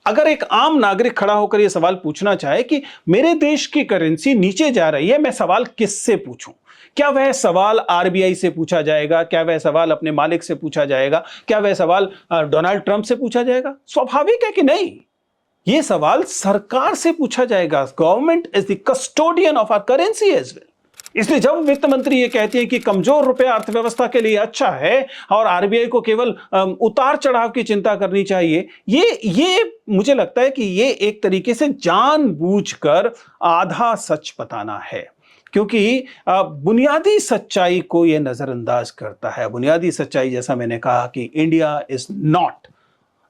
अगर एक आम नागरिक खड़ा होकर यह सवाल पूछना चाहे कि मेरे देश की करेंसी नीचे जा रही है, मैं सवाल किससे पूछूं? क्या वह सवाल आरबीआई से पूछा जाएगा? क्या वह सवाल अपने मालिक से पूछा जाएगा? क्या वह सवाल डोनाल्ड ट्रंप से पूछा जाएगा? स्वाभाविक है कि नहीं। यह सवाल सरकार से पूछा जाएगा। Government is the custodian of our currency as well. इसलिए जब वित्त मंत्री ये कहती है कि कमजोर रुपया अर्थव्यवस्था के लिए अच्छा है और आरबीआई को केवल उतार चढ़ाव की चिंता करनी चाहिए, ये मुझे लगता है कि ये एक तरीके से जानबूझकर आधा सच बताना है, क्योंकि बुनियादी सच्चाई को यह नजरअंदाज करता है। बुनियादी सच्चाई, जैसा मैंने कहा, कि India is not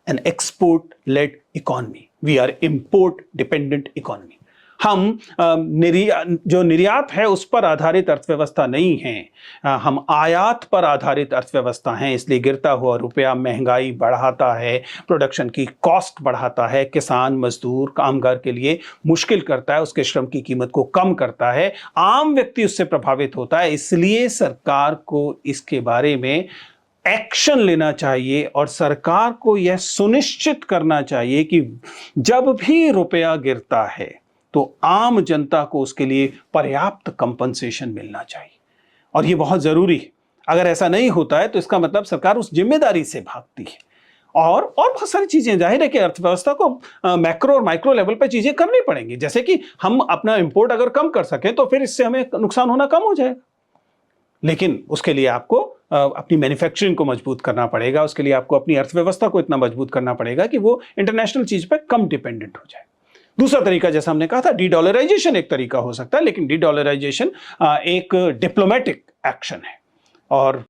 an export led economy, we are import dependent economy. हम जो निर्यात है उस पर आधारित अर्थव्यवस्था नहीं है, हम आयात पर आधारित अर्थव्यवस्था हैं। इसलिए गिरता हुआ रुपया महंगाई बढ़ाता है, प्रोडक्शन की कॉस्ट बढ़ाता है, किसान, मजदूर, कामगार के लिए मुश्किल करता है, उसके श्रम की कीमत को कम करता है, आम व्यक्ति उससे प्रभावित होता है। इसलिए सरकार को इसके बारे में एक्शन लेना चाहिए और सरकार को यह सुनिश्चित करना चाहिए कि जब भी रुपया गिरता है तो आम जनता को उसके लिए पर्याप्त कंपनसेशन मिलना चाहिए, और यह बहुत जरूरी है। अगर ऐसा नहीं होता है तो इसका मतलब सरकार उस जिम्मेदारी से भागती है। और बहुत सारी चीजें, जाहिर है कि अर्थव्यवस्था को मैक्रो और माइक्रो लेवल पर चीजें करनी पड़ेंगी। जैसे कि हम अपना इंपोर्ट अगर कम कर सकें तो फिर इससे हमें नुकसान होना कम हो जाएगा, लेकिन उसके लिए आपको अपनी मैन्युफैक्चरिंग को मजबूत करना पड़ेगा। उसके लिए आपको अपनी अर्थव्यवस्था को इतना मजबूत करना पड़ेगा कि वो इंटरनेशनल चीज पर कम डिपेंडेंट हो जाए। दूसरा तरीका, जैसा हमने कहा था, डी डॉलराइजेशन एक तरीका हो सकता है, लेकिन डी डॉलराइजेशन एक डिप्लोमेटिक एक्शन है। और